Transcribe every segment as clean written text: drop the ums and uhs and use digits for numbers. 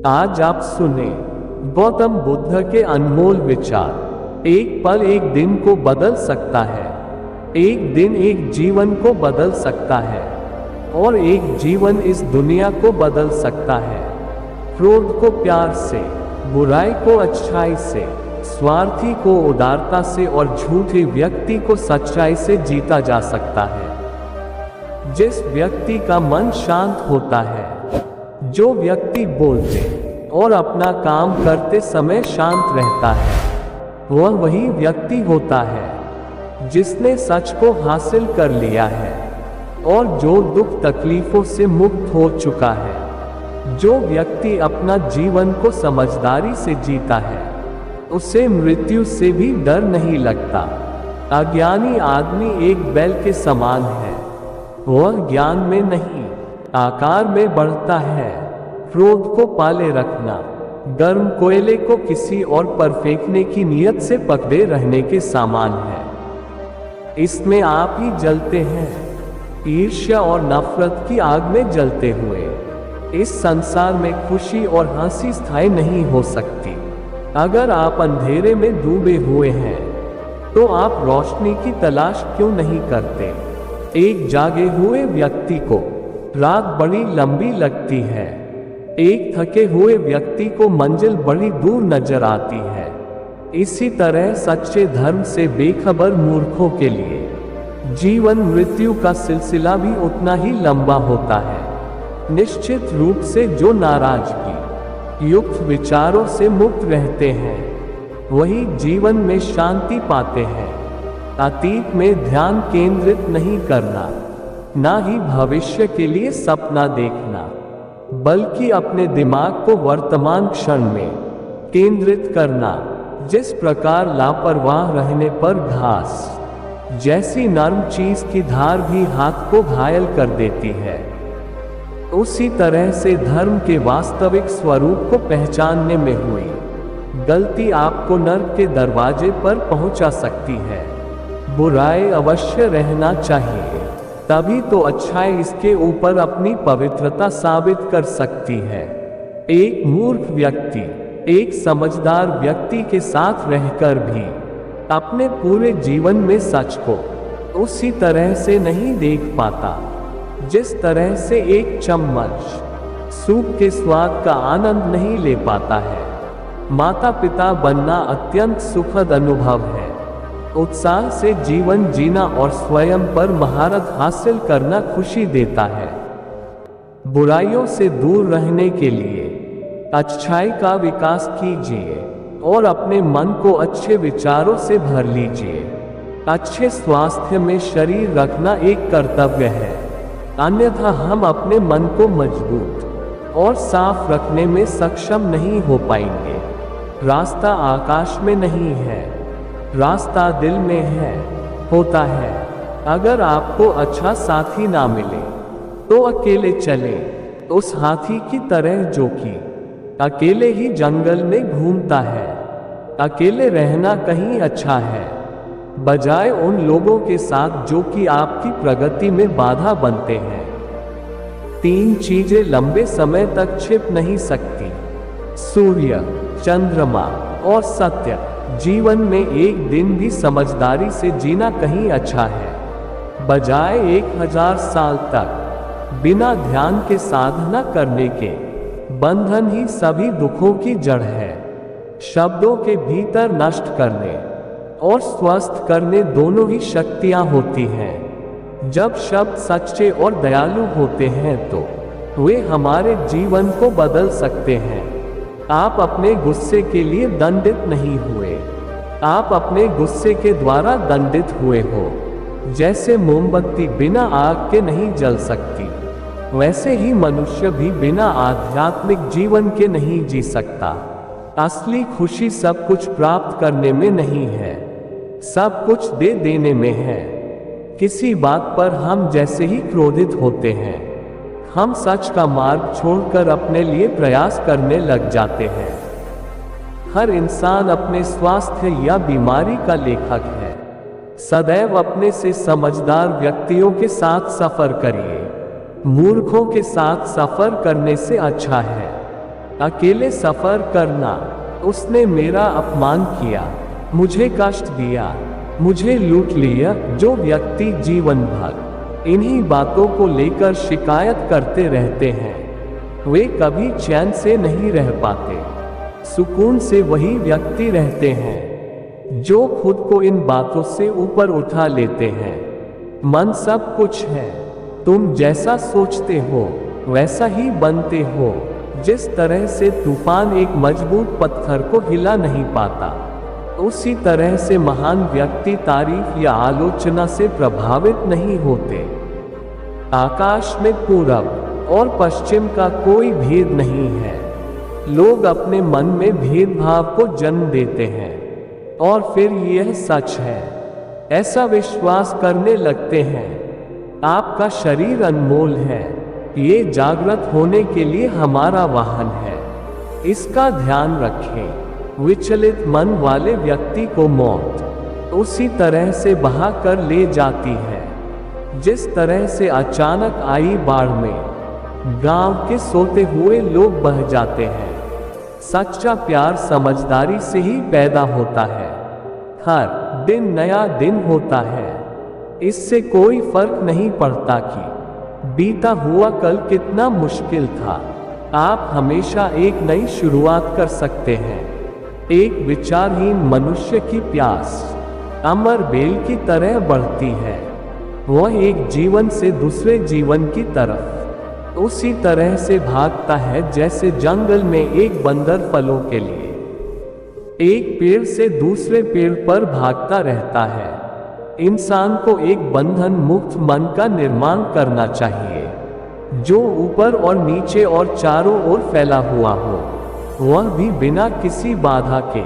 आज आप सुने गौतम बुद्ध के अनमोल विचार। एक पल एक दिन को बदल सकता है, एक दिन एक जीवन को बदल सकता है, और एक जीवन इस दुनिया को बदल सकता है। क्रोध को प्यार से, बुराई को अच्छाई से, स्वार्थी को उदारता से और झूठे व्यक्ति को सच्चाई से जीता जा सकता है। जिस व्यक्ति का मन शांत होता है, जो व्यक्ति बोलते और अपना काम करते समय शांत रहता है, वह वही व्यक्ति होता है जिसने सच को हासिल कर लिया है और जो दुख तकलीफों से मुक्त हो चुका है। जो व्यक्ति अपना जीवन को समझदारी से जीता है, उसे मृत्यु से भी डर नहीं लगता। अज्ञानी आदमी एक बैल के समान है, वह ज्ञान में नहीं आकार में बढ़ता है। क्रोध को पाले रखना गर्म कोयले को किसी और पर फेंकने की नियत से पकड़े रहने के समान है। इसमें आप ही जलते हैं, ईर्ष्या और नफरत की आग में जलते हुए। इस संसार में खुशी और हंसी स्थायी नहीं हो सकती। अगर आप अंधेरे में डूबे हुए हैं, तो आप रोशनी की तलाश क्यों नहीं करते? एक जागे हुए व्यक्ति को रात बड़ी लंबी लगती है, एक थके हुए व्यक्ति को मंजिल बड़ी दूर नजर आती है। इसी तरह सच्चे धर्म से बेखबर मूर्खों के लिए जीवन मृत्यु का सिलसिला भी उतना ही लंबा होता है। निश्चित रूप से जो नाराजगी युक्त विचारों से मुक्त रहते हैं, वही जीवन में शांति पाते हैं। अतीत में ध्यान केंद्रित नहीं करना, ना ही भविष्य के लिए सपना देखना, बल्कि अपने दिमाग को वर्तमान क्षण में केंद्रित करना। जिस प्रकार लापरवाह रहने पर घास जैसी नर्म चीज की धार भी हाथ को घायल कर देती है, उसी तरह से धर्म के वास्तविक स्वरूप को पहचानने में हुई गलती आपको नर्क के दरवाजे पर पहुंचा सकती है। बुराई अवश्य रहना चाहिए, तभी तो अच्छाई इसके ऊपर अपनी पवित्रता साबित कर सकती है। एक मूर्ख व्यक्ति एक समझदार व्यक्ति के साथ रहकर भी अपने पूरे जीवन में सच को उसी तरह से नहीं देख पाता, जिस तरह से एक चम्मच सूप के स्वाद का आनंद नहीं ले पाता है। माता पिता बनना अत्यंत सुखद अनुभव है। उत्साह से जीवन जीना और स्वयं पर महारत हासिल करना खुशी देता है। बुराइयों से दूर रहने के लिए अच्छाई का विकास कीजिए और अपने मन को अच्छे विचारों से भर लीजिए। अच्छे स्वास्थ्य में शरीर रखना एक कर्तव्य है, अन्यथा हम अपने मन को मजबूत और साफ रखने में सक्षम नहीं हो पाएंगे। रास्ता आकाश में नहीं है, रास्ता दिल में होता है। अगर आपको अच्छा साथी ना मिले, तो अकेले चले, उस हाथी की तरह जो कि अकेले ही जंगल में घूमता है। अकेले रहना कहीं अच्छा है, बजाय उन लोगों के साथ जो कि आपकी प्रगति में बाधा बनते हैं। 3 चीजें लंबे समय तक छिप नहीं सकती: सूर्य, चंद्रमा और सत्य। जीवन में एक दिन भी समझदारी से जीना कहीं अच्छा है, बजाय 1000 साल तक बिना ध्यान के साधना करने के। बंधन ही सभी दुखों की जड़ है। शब्दों के भीतर नष्ट करने और स्वस्थ करने दोनों ही शक्तियां होती हैं। जब शब्द सच्चे और दयालु होते हैं, तो वे हमारे जीवन को बदल सकते हैं। आप अपने गुस्से के लिए दंडित नहीं हुए, आप अपने गुस्से के द्वारा दंडित हुए हो। जैसे मोमबत्ती बिना आग के नहीं जल सकती, वैसे ही मनुष्य भी बिना आध्यात्मिक जीवन के नहीं जी सकता। असली खुशी सब कुछ प्राप्त करने में नहीं है, सब कुछ दे देने में है। किसी बात पर हम जैसे ही क्रोधित होते हैं, हम सच का मार्ग छोड़कर अपने लिए प्रयास करने लग जाते हैं। हर इंसान अपने स्वास्थ्य या बीमारी का लेखक है। सदैव अपने से समझदार व्यक्तियों के साथ सफर करिए। मूर्खों के साथ सफर करने से अच्छा है अकेले सफर करना, उसने मेरा अपमान किया, मुझे कष्ट दिया, मुझे लूट लिया। जो व्यक्ति जीवन भर इन्हीं बातों को लेकर शिकायत करते रहते हैं, वे कभी चैन से नहीं रह पाते। सुकून से वही व्यक्ति रहते हैं जो खुद को इन बातों से ऊपर उठा लेते हैं। मन सब कुछ है, तुम जैसा सोचते हो वैसा ही बनते हो। जिस तरह से तूफान एक मजबूत पत्थर को हिला नहीं पाता, उसी तरह से महान व्यक्ति तारीफ या आलोचना से प्रभावित नहीं होते। आकाश में पूरब और पश्चिम का कोई भेद नहीं है। लोग अपने मन में भेदभाव को जन्म देते हैं और फिर यह सच है ऐसा विश्वास करने लगते हैं। आपका शरीर अनमोल है, ये जागृत होने के लिए हमारा वाहन है, इसका ध्यान रखें। विचलित मन वाले व्यक्ति को मौत उसी तरह से बहा कर ले जाती है जिस तरह से अचानक आई बाढ़ में गांव के सोते हुए लोग बह जाते हैं। सच्चा प्यार समझदारी से ही पैदा होता है। हर दिन नया दिन होता है, इससे कोई फर्क नहीं पड़ता कि बीता हुआ कल कितना मुश्किल था। आप हमेशा एक नई शुरुआत कर सकते हैं। एक विचारहीन मनुष्य की प्यास अमर बेल की तरह बढ़ती है। वह एक जीवन से दूसरे जीवन की तरफ उसी तरह से भागता है जैसे जंगल में एक बंदर फलों के लिए एक पेड़ से दूसरे पेड़ पर भागता रहता है। इंसान को एक बंधन मुक्त मन का निर्माण करना चाहिए जो ऊपर और नीचे और चारों ओर फैला हुआ हो, वह भी बिना किसी बाधा के,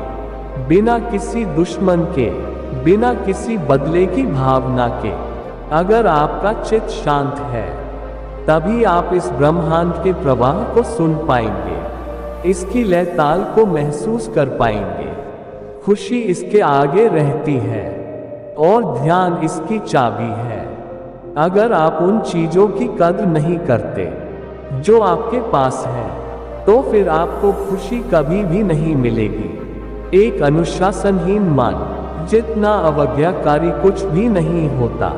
बिना किसी दुश्मन के, बिना किसी बदले की भावना के। अगर आपका चित्त शांत है तभी आप इस ब्रह्मांड के प्रवाह को सुन पाएंगे, इसकी लय ताल को महसूस कर पाएंगे। खुशी इसके आगे रहती है और ध्यान इसकी चाबी है। अगर आप उन चीजों की कद्र नहीं करते जो आपके पास है, तो फिर आपको खुशी कभी भी नहीं मिलेगी। एक अनुशासनहीन मन जितना अवज्ञाकारी कुछ भी नहीं होता,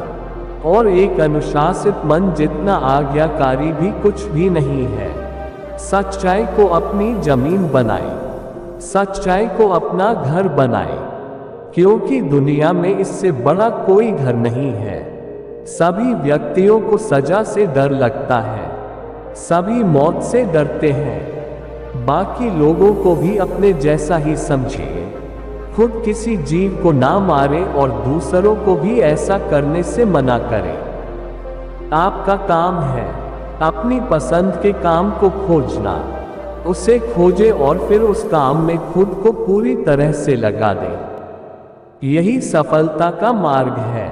और एक अनुशासित मन जितना आज्ञाकारी भी कुछ भी नहीं है। सच्चाई को अपनी जमीन बनाए, सच्चाई को अपना घर बनाए, क्योंकि दुनिया में इससे बड़ा कोई घर नहीं है। सभी व्यक्तियों को सजा से डर लगता है, सभी मौत से डरते हैं। बाकी लोगों को भी अपने जैसा ही समझिए। खुद किसी जीव को ना मारे और दूसरों को भी ऐसा करने से मना करें। आपका काम है अपनी पसंद के काम को खोजना, उसे खोजें और फिर उस काम में खुद को पूरी तरह से लगा दें। यही सफलता का मार्ग है।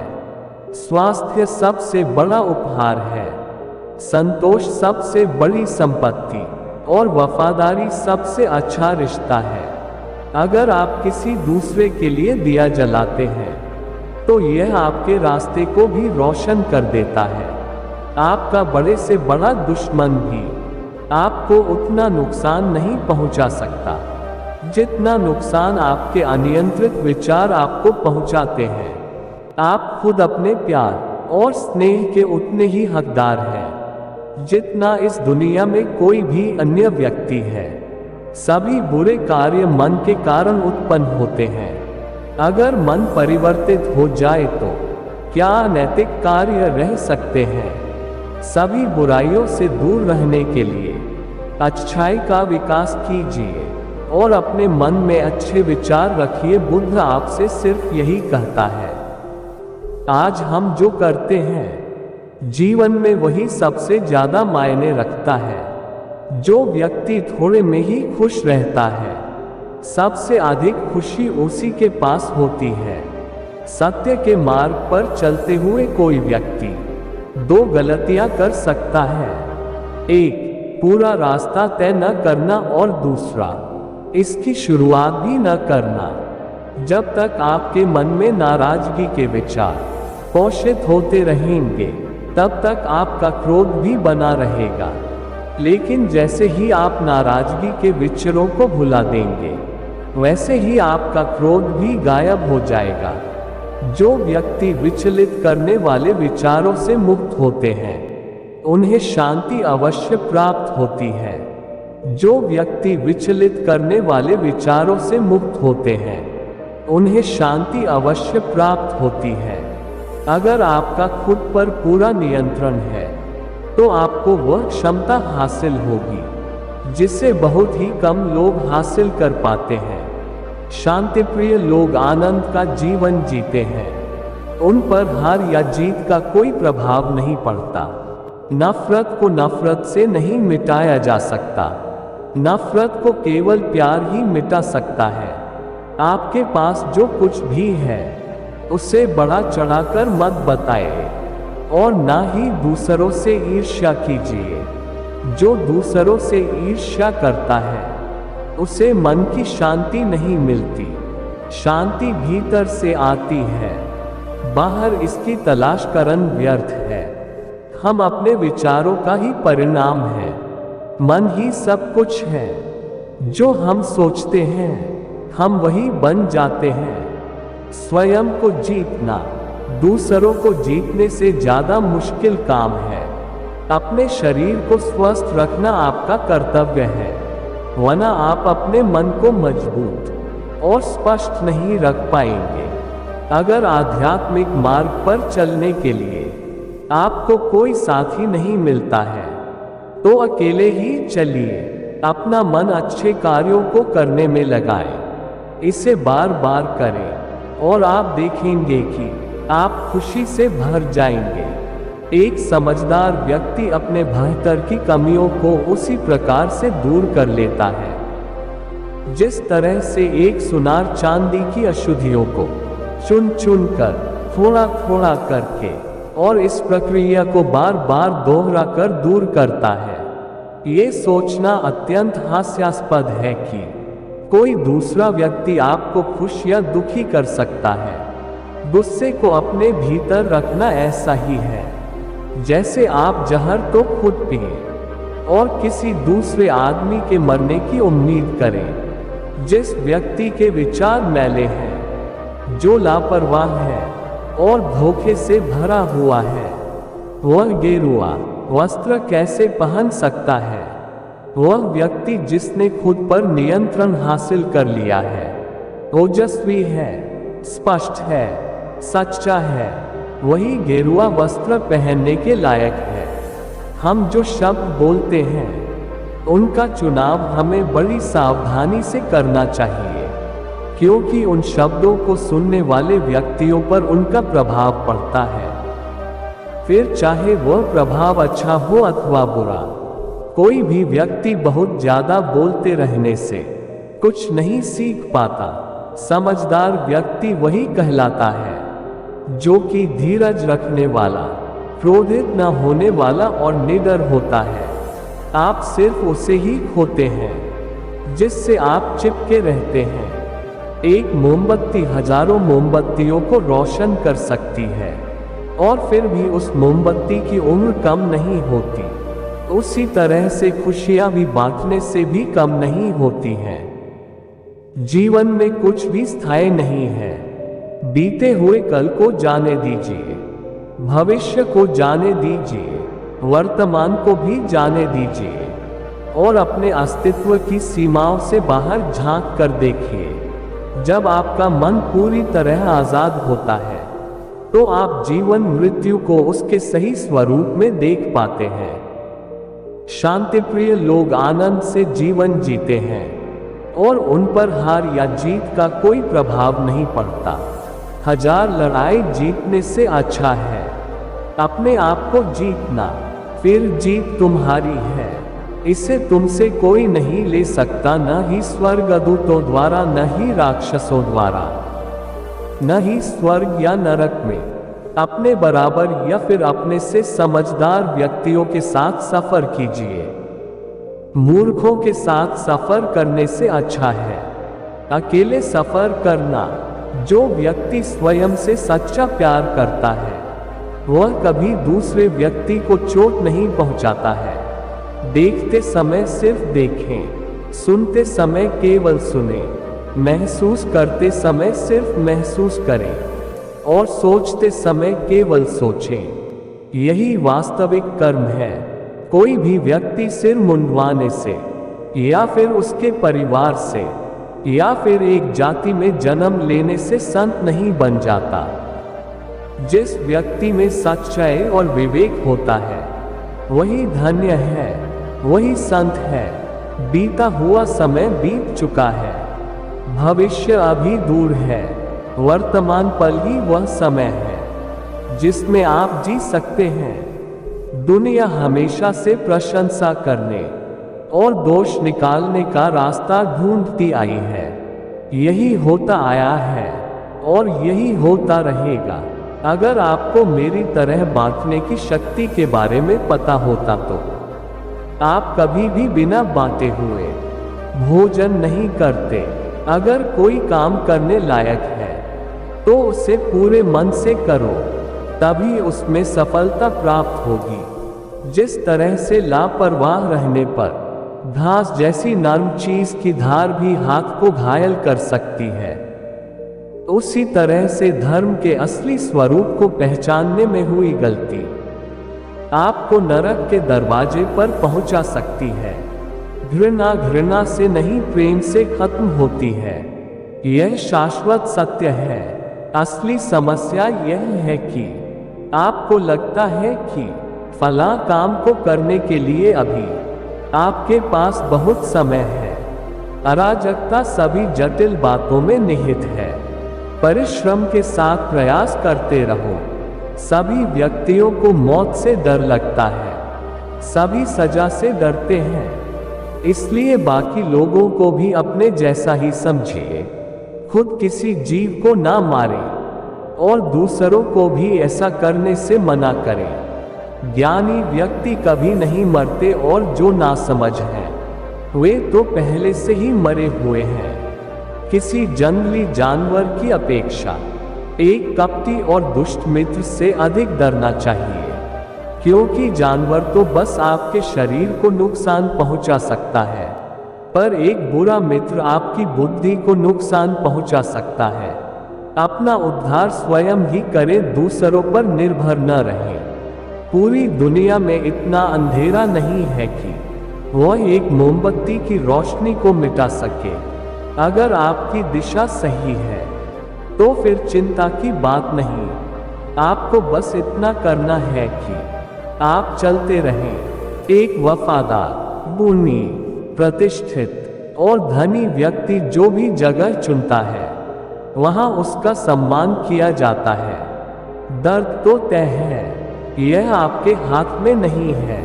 स्वास्थ्य सबसे बड़ा उपहार है, संतोष सबसे बड़ी संपत्ति और वफादारी सबसे अच्छा रिश्ता है। अगर आप किसी दूसरे के लिए दिया जलाते हैं तो यह आपके रास्ते को भी रोशन कर देता है। आपका बड़े से बड़ा दुश्मन भी आपको उतना नुकसान नहीं पहुंचा सकता जितना नुकसान आपके अनियंत्रित विचार आपको पहुंचाते हैं। आप खुद अपने प्यार और स्नेह के उतने ही हकदार हैं जितना इस दुनिया में कोई भी अन्य व्यक्ति है। सभी बुरे कार्य मन के कारण उत्पन्न होते हैं। अगर मन परिवर्तित हो जाए तो क्या नैतिक कार्य रह सकते हैं? सभी बुराइयों से दूर रहने के लिए अच्छाई का विकास कीजिए और अपने मन में अच्छे विचार रखिए। बुद्ध आपसे सिर्फ यही कहता है। आज हम जो करते हैं जीवन में वही सबसे ज्यादा मायने रखता है। जो व्यक्ति थोड़े में ही खुश रहता है, सबसे अधिक खुशी उसी के पास होती है। सत्य के मार्ग पर चलते हुए कोई व्यक्ति दो गलतियां कर सकता है। एक, पूरा रास्ता तय न करना और दूसरा, इसकी शुरुआत भी न करना। जब तक आपके मन में नाराजगी के विचार पोषित होते रहेंगे, तब तक आपका क्रोध भी बना रहेगा। लेकिन जैसे ही आप नाराजगी के विचारों को भुला देंगे, वैसे ही आपका क्रोध भी गायब हो जाएगा। जो व्यक्ति विचलित करने वाले विचारों से मुक्त होते हैं, उन्हें शांति अवश्य प्राप्त होती है। जो व्यक्ति विचलित करने वाले विचारों से मुक्त होते हैं, उन्हें शांति अवश्य प्राप्त होती है। अगर आपका खुद पर पूरा नियंत्रण है, तो आपको वह क्षमता हासिल होगी जिसे बहुत ही कम लोग हासिल कर पाते हैं। शांतिप्रिय लोग आनंद का जीवन जीते हैं। उन पर हार या जीत का कोई प्रभाव नहीं पड़ता। नफरत को नफरत से नहीं मिटाया जा सकता। नफरत को केवल प्यार ही मिटा सकता है। आपके पास जो कुछ भी है, उसे बढ़ा चढ़ाकर मत बताएं, और ना ही दूसरों से ईर्ष्या कीजिए। जो दूसरों से ईर्ष्या करता है, उसे मन की शांति नहीं मिलती। शांति भीतर से आती है, बाहर इसकी तलाश करना व्यर्थ है। हम अपने विचारों का ही परिणाम हैं। मन ही सब कुछ है। जो हम सोचते हैं, हम वही बन जाते हैं। स्वयं को जीतना दूसरों को जीतने से ज्यादा मुश्किल काम है। अपने शरीर को स्वस्थ रखना आपका कर्तव्य है, वरना आप अपने मन को मजबूत और स्पष्ट नहीं रख पाएंगे। अगर आध्यात्मिक मार्ग पर चलने के लिए आपको कोई साथी नहीं मिलता है, तो अकेले ही चलिए। अपना मन अच्छे कार्यों को करने में लगाएं। इसे बार बार करें और आप देखेंगे कि आप खुशी से भर जाएंगे। एक समझदार व्यक्ति अपने भीतर की कमियों को उसी प्रकार से दूर कर लेता है, जिस तरह से एक सुनार चांदी की अशुद्धियों को चुन चुन कर, थोड़ा थोड़ा करके, और इस प्रक्रिया को बार बार दोहरा कर दूर करता है। ये सोचना अत्यंत हास्यास्पद है कि कोई दूसरा व्यक्ति आपको खुश या दुखी कर सकता है। गुस्से को अपने भीतर रखना ऐसा ही है जैसे आप जहर तो खुद पिए और किसी दूसरे आदमी के मरने की उम्मीद करें। जिस व्यक्ति के विचार मैले हैं, जो लापरवाह है और धोखे से भरा हुआ है, वह गेरुआ वस्त्र कैसे पहन सकता है? वह व्यक्ति जिसने खुद पर नियंत्रण हासिल कर लिया है, ओजस्वी है, स्पष्ट है, सच्चा है, वही गेरुआ वस्त्र पहनने के लायक है। हम जो शब्द बोलते हैं, उनका चुनाव हमें बड़ी सावधानी से करना चाहिए, क्योंकि उन शब्दों को सुनने वाले व्यक्तियों पर उनका प्रभाव पड़ता है। फिर चाहे वह प्रभाव अच्छा हो अथवा बुरा, कोई भी व्यक्ति बहुत ज्यादा बोलते रहने से कुछ नहीं सीख पाता। समझदार व्यक्ति वही कहलाता है जो कि धीरज रखने वाला, क्रोधित न होने वाला और निडर होता है। आप सिर्फ उसे ही खोते हैं जिससे आप चिपके रहते हैं। एक मोमबत्ती हजारों मोमबत्तियों को रोशन कर सकती है, और फिर भी उस मोमबत्ती की उम्र कम नहीं होती। उसी तरह से खुशियां भी बांटने से भी कम नहीं होती हैं। जीवन में कुछ भी स्थायी नहीं है। बीते हुए कल को जाने दीजिए, भविष्य को जाने दीजिए, वर्तमान को भी जाने दीजिए, और अपने अस्तित्व की सीमाओं से बाहर झांक कर देखिए। जब आपका मन पूरी तरह आजाद होता है, तो आप जीवन मृत्यु को उसके सही स्वरूप में देख पाते हैं। शांतिप्रिय लोग आनंद से जीवन जीते हैं, और उन पर हार या जीत का कोई प्रभाव नहीं पड़ता। 1000 लड़ाई जीतने से अच्छा है अपने आप को जीतना। फिर जीत तुम्हारी है, इसे तुमसे कोई नहीं ले सकता, न ही स्वर्गदूतों द्वारा, न ही राक्षसों द्वारा, न ही स्वर्ग या नरक में। अपने बराबर या फिर अपने से समझदार व्यक्तियों के साथ सफर कीजिए। मूर्खों के साथ सफर करने से अच्छा है अकेले सफर करना। जो व्यक्ति स्वयं से सच्चा प्यार करता है, वह कभी दूसरे व्यक्ति को चोट नहीं पहुंचाता है। देखते समय सिर्फ देखें, सुनते समय केवल सुने, महसूस करते समय सिर्फ महसूस करें और सोचते समय केवल सोचें। यही वास्तविक कर्म है। कोई भी व्यक्ति सिर मुंडवाने से या फिर उसके परिवार से या फिर एक जाति में जन्म लेने से संत नहीं बन जाता। जिस व्यक्ति में सच्चाई और विवेक होता है वही धन्य है, वही संत है। बीता हुआ समय बीत चुका है, भविष्य अभी दूर है, वर्तमान पल ही वह समय है जिसमें आप जी सकते हैं। दुनिया हमेशा से प्रशंसा करने और दोष निकालने का रास्ता ढूंढती आई है। यही होता आया है और यही होता रहेगा। अगर आपको मेरी तरह बांटने की शक्ति के बारे में पता होता तो आप कभी भी बिना बांटे हुए भोजन नहीं करते। अगर कोई काम करने लायक है तो उसे पूरे मन से करो, तभी उसमें सफलता प्राप्त होगी। जिस तरह से लापरवाह रहने पर घास जैसी नरम चीज की धार भी हाथ को घायल कर सकती है, उसी तरह से धर्म के असली स्वरूप को पहचानने में हुई गलती आपको नरक के दरवाजे पर पहुंचा सकती है। घृणा घृणा से नहीं, प्रेम से खत्म होती है। यह शाश्वत सत्य है। असली समस्या यह है कि आपको लगता है कि फला काम को करने के लिए अभी आपके पास बहुत समय है। अराजकता सभी जटिल बातों में निहित है। परिश्रम के साथ प्रयास करते रहो। सभी व्यक्तियों को मौत से डर लगता है, सभी सजा से डरते हैं। इसलिए बाकी लोगों को भी अपने जैसा ही समझिए। खुद किसी जीव को ना मारें और दूसरों को भी ऐसा करने से मना करें। ज्ञानी व्यक्ति कभी नहीं मरते और जो नासमझ हैं वे तो पहले से ही मरे हुए हैं। किसी जंगली जानवर की अपेक्षा एक कपटी और दुष्ट मित्र से अधिक डरना चाहिए, क्योंकि जानवर तो बस आपके शरीर को नुकसान पहुंचा सकता है, पर एक बुरा मित्र आपकी बुद्धि को नुकसान पहुंचा सकता है। अपना उद्धार स्वयं ही करें, दूसरों पर निर्भर न रहें। पूरी दुनिया में इतना अंधेरा नहीं है कि वह एक मोमबत्ती की रोशनी को मिटा सके। अगर आपकी दिशा सही है तो फिर चिंता की बात नहीं। आपको बस इतना करना है कि आप चलते रहें। एक वफादार, गुणी, प्रतिष्ठित और धनी व्यक्ति जो भी जगह चुनता है वहां उसका सम्मान किया जाता है। दर्द तो तय है, यह आपके हाथ में नहीं है।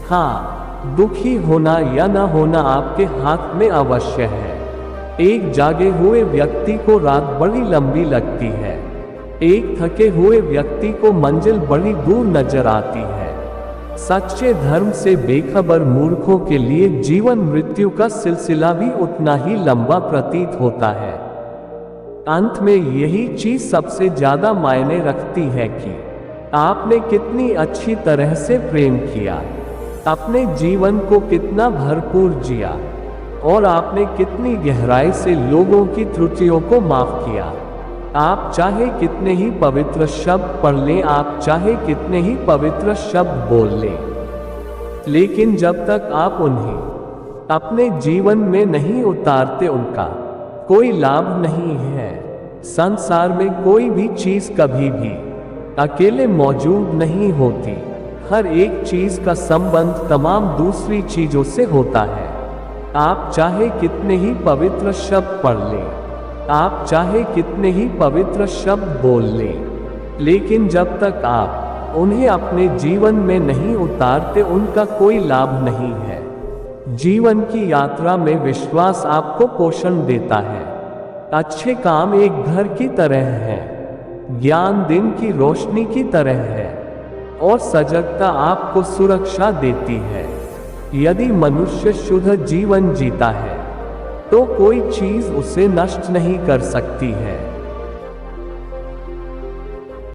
हाँ, दुखी होना या न होना आपके हाथ में अवश्य है। एक जागे हुए व्यक्ति को रात बड़ी लंबी लगती है, एक थके हुए व्यक्ति को मंजिल बड़ी दूर नजर आती है। सच्चे धर्म से बेखबर मूर्खों के लिए जीवन मृत्यु का सिलसिला भी उतना ही लंबा प्रतीत होता है। अंत में यही चीज सबसे ज्यादा मायने रखती है कि आपने कितनी अच्छी तरह से प्रेम किया, अपने जीवन को कितना भरपूर जिया और आपने कितनी गहराई से लोगों की त्रुटियों को माफ किया। आप चाहे कितने ही पवित्र शब्द पढ़ लें, आप चाहे कितने ही पवित्र शब्द बोल लें, लेकिन जब तक आप उन्हें अपने जीवन में नहीं उतारते उनका कोई लाभ नहीं है। संसार में कोई भी चीज कभी भी अकेले मौजूद नहीं होती। हर एक चीज का संबंध तमाम दूसरी चीजों से होता है। आप चाहे कितने ही पवित्र शब्द पढ़ लें, आप चाहे कितने ही पवित्र शब्द बोल लें, लेकिन जब तक आप उन्हें अपने जीवन में नहीं उतारते उनका कोई लाभ नहीं है। जीवन की यात्रा में विश्वास आपको पोषण देता है। अच्छे काम एक घर की तरह है, ज्ञान दिन की रोशनी की तरह है और सजगता आपको सुरक्षा देती है। यदि मनुष्य शुद्ध जीवन जीता है तो कोई चीज उसे नष्ट नहीं कर सकती है।